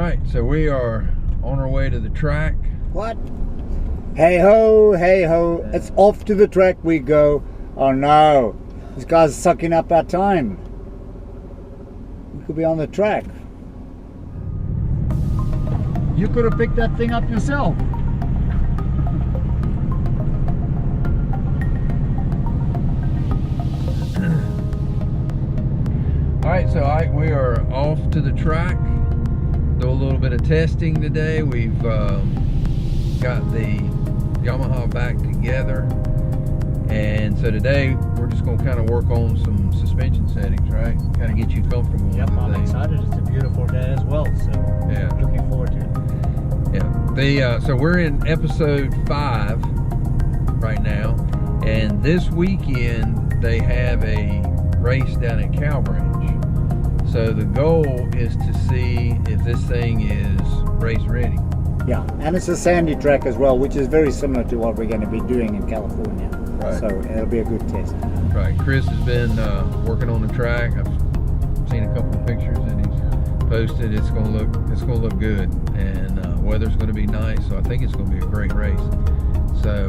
right, so we are on our way to the track. What? Hey ho, it's off to the track we go. Oh no, this guy's sucking up our time. We could be on the track. You could have picked that thing up yourself. All right, so we are off to the track. Do a little bit of testing today. We've got the Yamaha back together, and so today we're just going to kind of work on some suspension settings, right? Kind of get you comfortable. Yep, with the I'm thing. excited. It's a beautiful day as well, so Yeah, looking forward to it. yeah. So we're in episode 5 right now, and this weekend they have a race down at Cow Ranch. So the goal is to see if this thing is race ready. Yeah, and it's a sandy track as well, which is very similar to what we're going to be doing in California. Right. So it'll be a good test. Right. Chris has been working on the track. I've seen a couple of pictures that he's posted. It's going to look good, and weather's going to be nice. So I think it's going to be a great race. So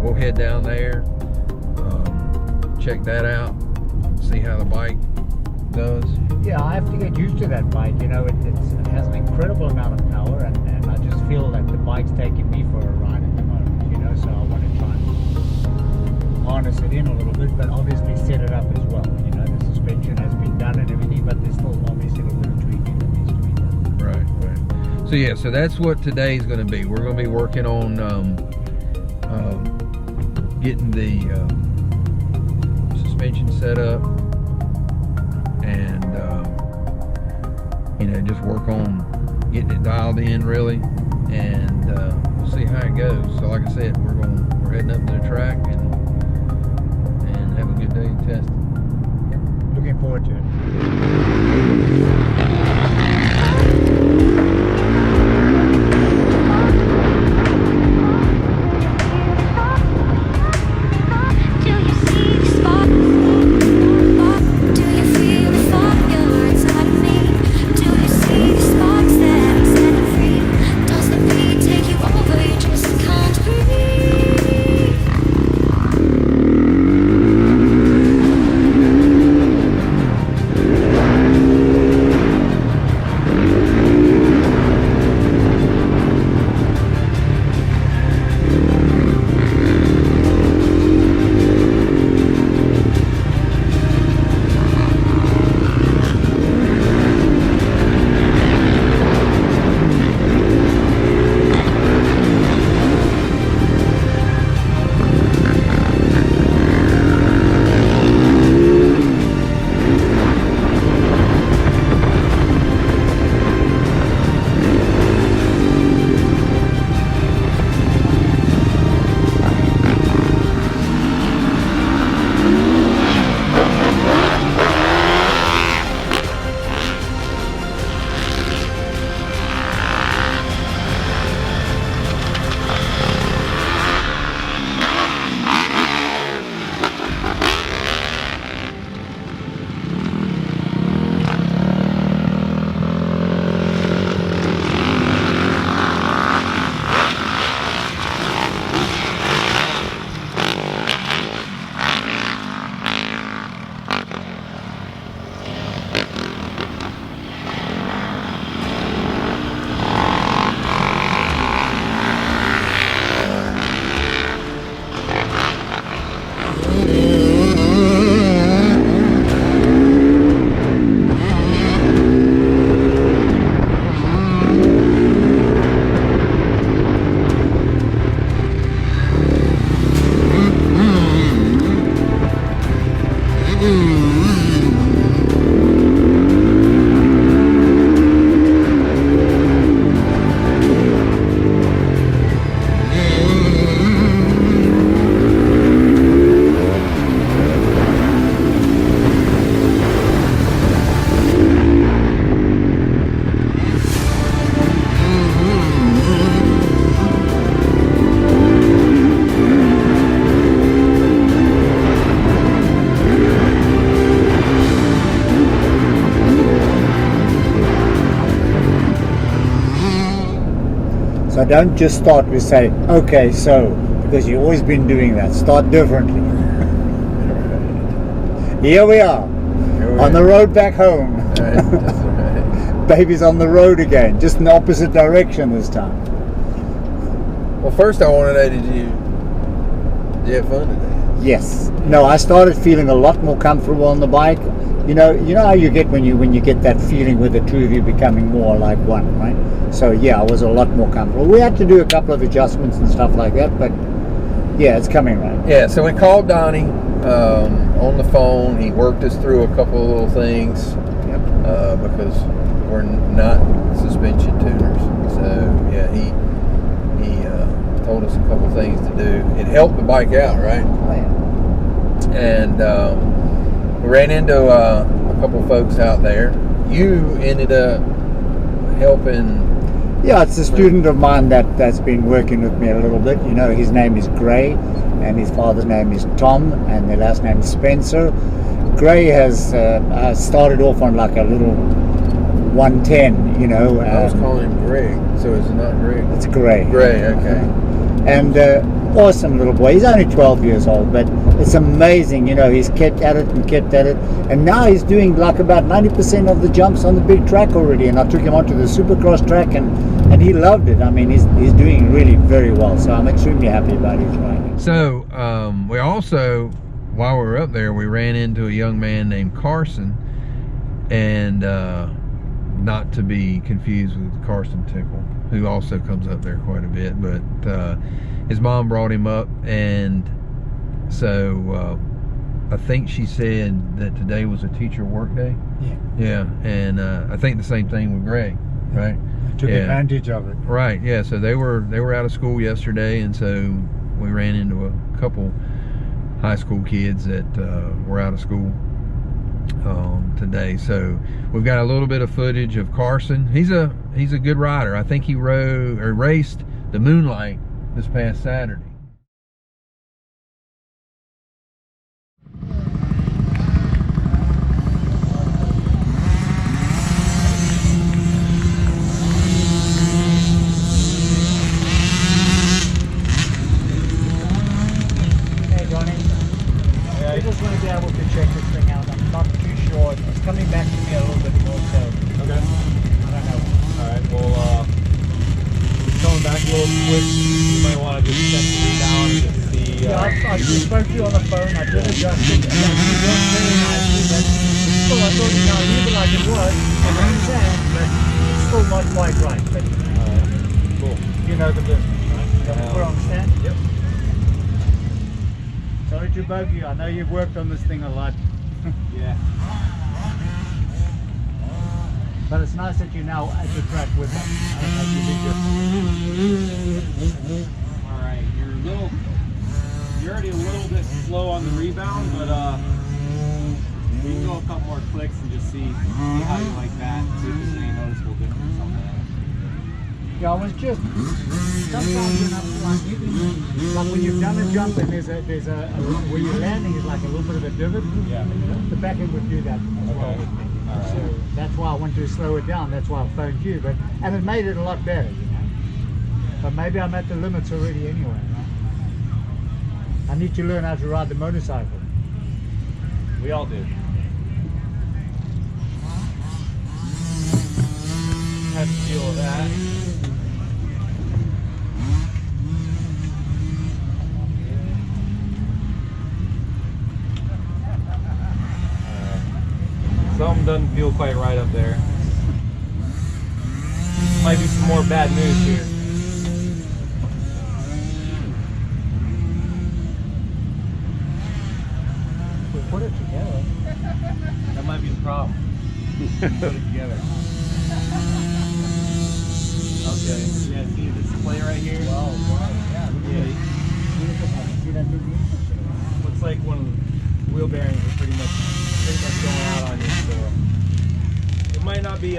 we'll head down there, check that out, see how the bike does. Yeah, I have to get used to that bike. You know, it has an incredible amount of power, and I just feel that the bike's taking me for a ride at the moment, you know, so I want to try and harness it in a little bit, but obviously set it up as well. You know, the suspension has been done and everything, but there's still obviously a little bit of tweaking that needs to be done. Right. So yeah, so that's what today's going to be. We're going to be working on getting the suspension set up, and just work on getting it dialed in really, and we'll see how it goes. So like I said, we're heading up to the track and have a good day testing. Looking forward to it. So don't just start with say, okay, so, because you've always been doing that. Start differently. Here we are, on the road back home. Right, that's right. Baby's on the road again, just in the opposite direction this time. Well, first I want to know, did you have fun today? Yes. No, I started feeling a lot more comfortable on the bike. You know how you get when you get that feeling with the two of you becoming more like one, right? So yeah, I was a lot more comfortable. We had to do a couple of adjustments and stuff like that, but yeah, it's coming right. Yeah, so we called Donnie on the phone. He worked us through a couple of little things. Yep. Because we're not suspension tuners. So yeah, he told us a couple of things to do. It helped the bike out, right? Oh, yeah. And we ran into a couple folks out there. You ended up helping. Yeah, it's a student of mine that's been working with me a little bit. You know, his name is Gray, and his father's name is Tom, and their last name is Spencer. Gray has started off on like a little 110, you know. I was calling him Greg, so it's not Greg. It's Gray. Gray, okay. And awesome little boy. He's only 12 years old, but it's amazing, you know. He's kept at it and kept at it, and now he's doing like about 90% of the jumps on the big track already. And I took him onto the Supercross track, and he loved it. I mean, he's doing really very well. So I'm extremely happy about his riding. So we also, while we were up there, we ran into a young man named Carson, and not to be confused with Carson Tickle, who also comes up there quite a bit, but his mom brought him up, and so I think she said that today was a teacher work day. Yeah, and I think the same thing with Greg, right? Took advantage of it. Right, yeah, so they were out of school yesterday, and so we ran into a couple high school kids that were out of school today. So we've got a little bit of footage of Carson. He's a good rider. I think he raced the Moonlight this past Saturday. Hey Johnny, I just want to be able to check this thing out. I'm not too sure. It's coming back to me a little bit more, so Okay. I don't know. Alright, well, it's coming back a little quick. You might want to just set the down and just see. Yeah, I just spoke to you on the phone. I did adjust it. And you worked very nicely, but still, I thought, you know, leave it like it was. I understand, but it's still not quite right. But Cool. you know the business, right? We understand? Yep. Sorry to bug you. I know you've worked on this thing a lot. Yeah. But it's nice that you're now at the track with us. Like you did Alright, you're already a little bit slow on the rebound, but we can go a couple more clicks and just see how you like that, see if there's any noticeable difference on that. Yeah, I was just sometimes, you know, like when you've done a jump and there's a where you're landing is like a little bit of a divot. Yeah. The back end would do that as well with me. Alright. So that's why I wanted to slow it down. That's why I phoned you, and it made it a lot better, you know. But maybe I'm at the limits already anyway, right? I need to learn how to ride the motorcycle. We all do. Have to deal with that. Something doesn't feel quite right up there. Might be some more bad news here. We put it together. That might be the problem. Put it together. Okay. Yeah, see this play right here? Wow, yeah. Yeah. See that big Looks like one of the wheel bearings is pretty much going out on you, so it might not be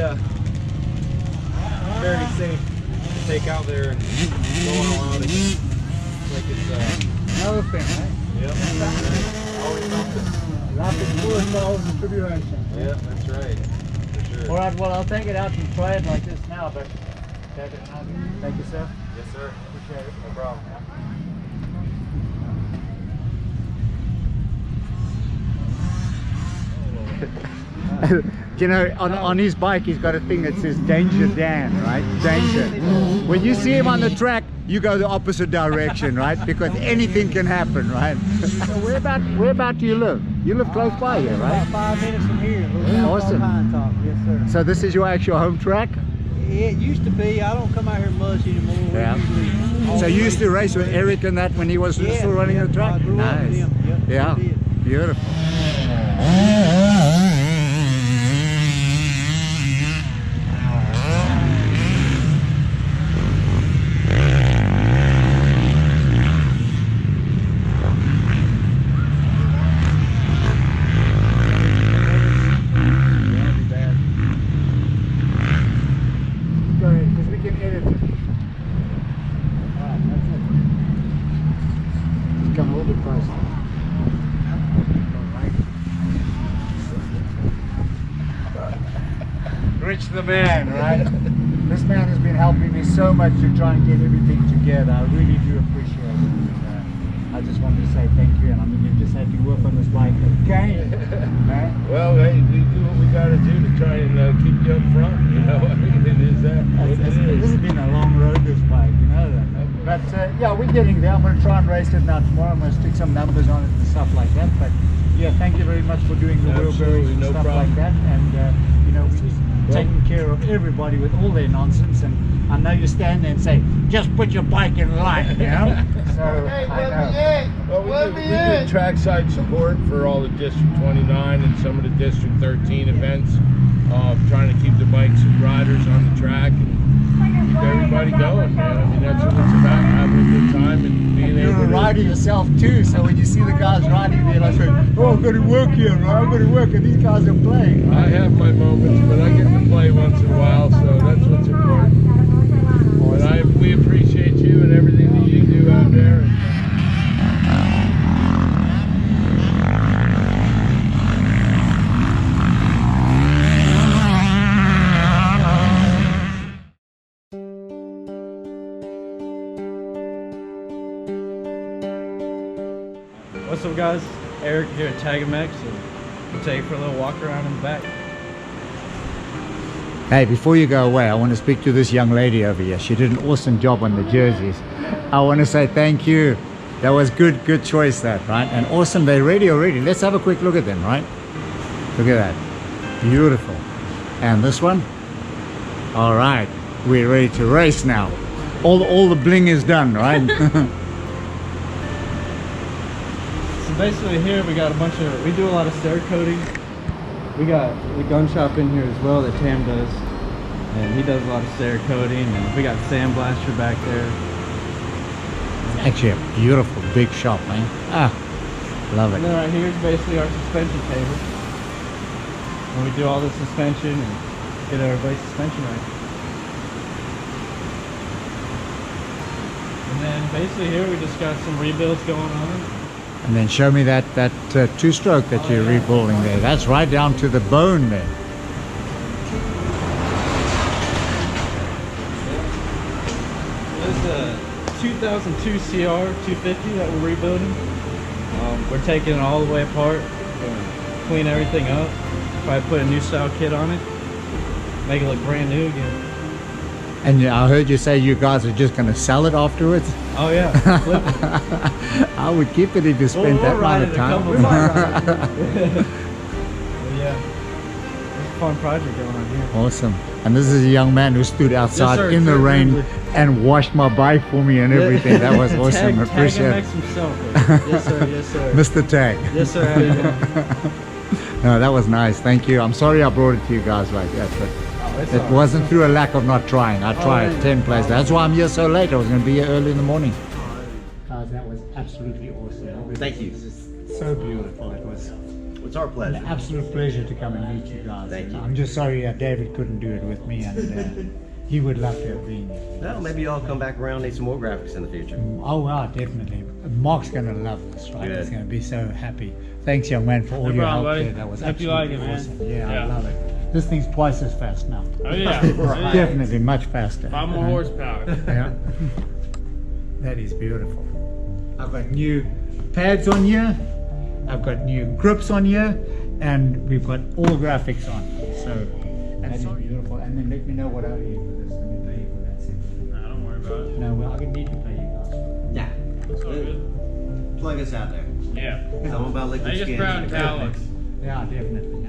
very safe to take out there and go all out again. Like it's another thing, right? yep. Always something. Life is full of trials and tribulations. Yep, that's right. For sure. Alright, well I'll take it out and try it like this now, but take it out. Thank you, sir. Yes, sir. Appreciate it. No problem. You know, on his bike he's got a thing that says Danger Dan, right? Danger. When you see him on the track, you go the opposite direction, right? Because anything can happen, right? So where about do you live? You live close by here, right? About 5 minutes from here. Awesome. Pine Top. Yes, sir. So this is your actual home track? It used to be. I don't come out here much anymore. Yeah. So you used to race with Eric and that when he was still running the track? I grew up with Nice. him. Yep, Yeah, I did. beautiful. Go ahead, because we can edit it. Alright, that's it. Just come a little bit closer. Alright. Rich the man, right? This man has been helping me so much to try and get everything together. I really do appreciate it. And, I just wanted to say thank you, and I mean, you've just had to work on this bike again. Right? Well, hey, we do what we got to do to try and keep you up front. You know, I mean, it is that. This has been a long road, this bike, you know that. But yeah, we're getting there. I'm going to try and race it now tomorrow. I'm going to stick some numbers on it and stuff like that. But yeah, thank you very much for doing the wheelbarrows and no stuff problem. like that. And you know, we're just taking care of everybody with all their nonsense. And I know you stand there and say, just put your bike in line, you know? So I know. Well, we do trackside support for all the District 29 and some of the District 13 events. Trying to keep the bikes and riders on the track and keep everybody going, man. I mean, that's what it's about, having a good time and being You're able a to... rider yourself too, so when you see the guys riding there, like, oh, I'm going to work here, right? I'm going to work, and these guys are playing, I right? have my moments, but I get to play once in a while, so that's what's important. But we appreciate you and everything that you do out there. What's up, guys? Eric here at Tagamex, and we'll take you for a little walk around in the back. Hey, before you go away, I want to speak to this young lady over here. She did an awesome job on the jerseys. I want to say thank you. That was good choice, that, right? And awesome, they're ready already. Let's have a quick look at them, right? Look at that. Beautiful. And this one? All right, we're ready to race now. All the bling is done, right? So basically here we got a bunch of, we do a lot of stair coating. We got the gun shop in here as well that Tam does. And he does a lot of stair coating, and we got sandblaster back there. Actually a beautiful big shop, man. Ah, love And it. then right here is basically our suspension table. And we do all the suspension and get everybody's suspension right. And then basically here we just got some rebuilds going on. And then show me that two-stroke that you're rebuilding there. That's right down to the bone there. There's a 2002 CR 250 that we're rebuilding. We're taking it all the way apart, clean everything up, probably put a new style kit on it, make it look brand new again. And I heard you say you guys are just going to sell it afterwards. Oh yeah, flip it. I would keep it if you spent that amount of time. But yeah, it's a fun project going on here. Awesome. And this is a young man who stood outside sir, in the Kurt rain Ridley. and washed my bike for me and everything. That was awesome. I appreciate it. Tagamex himself. Yes sir, yes sir. Mr. Tag. Yes sir, how you doing? No, that was nice. Thank you. I'm sorry I brought it to you guys like that, but It's it all right. wasn't through a lack of not trying. I tried 10 places. That's why I'm here so late. I was going to be here early in the morning. Guys, that was absolutely awesome. Thank you. So beautiful. It was It's our pleasure. an absolute pleasure to come and meet you guys. Thank you. I'm just sorry David couldn't do it with me, and he would love to have been here. Well, maybe y'all come back around, need some more graphics in the future. Oh, wow, definitely. Mark's going to love this, right? Good. He's going to be so happy. Thanks, young man, for all No your problem, help buddy. there. That was Hope you like absolutely it, man. awesome. Yeah, I Yeah. love it. This thing's twice as fast now. Oh yeah. Right. Definitely much faster. 5 more horsepower. Yeah. That is beautiful. I've got new pads on here. I've got new grips on here, and we've got all graphics on. So that is beautiful. And then let me know what I need for this. Let me pay you for that. Nah, don't worry about it. No, well, I can need to pay you guys. Yeah. It's all good. Plug us out there. Yeah. Something about liquid I just skin. brown talents. Yeah, definitely.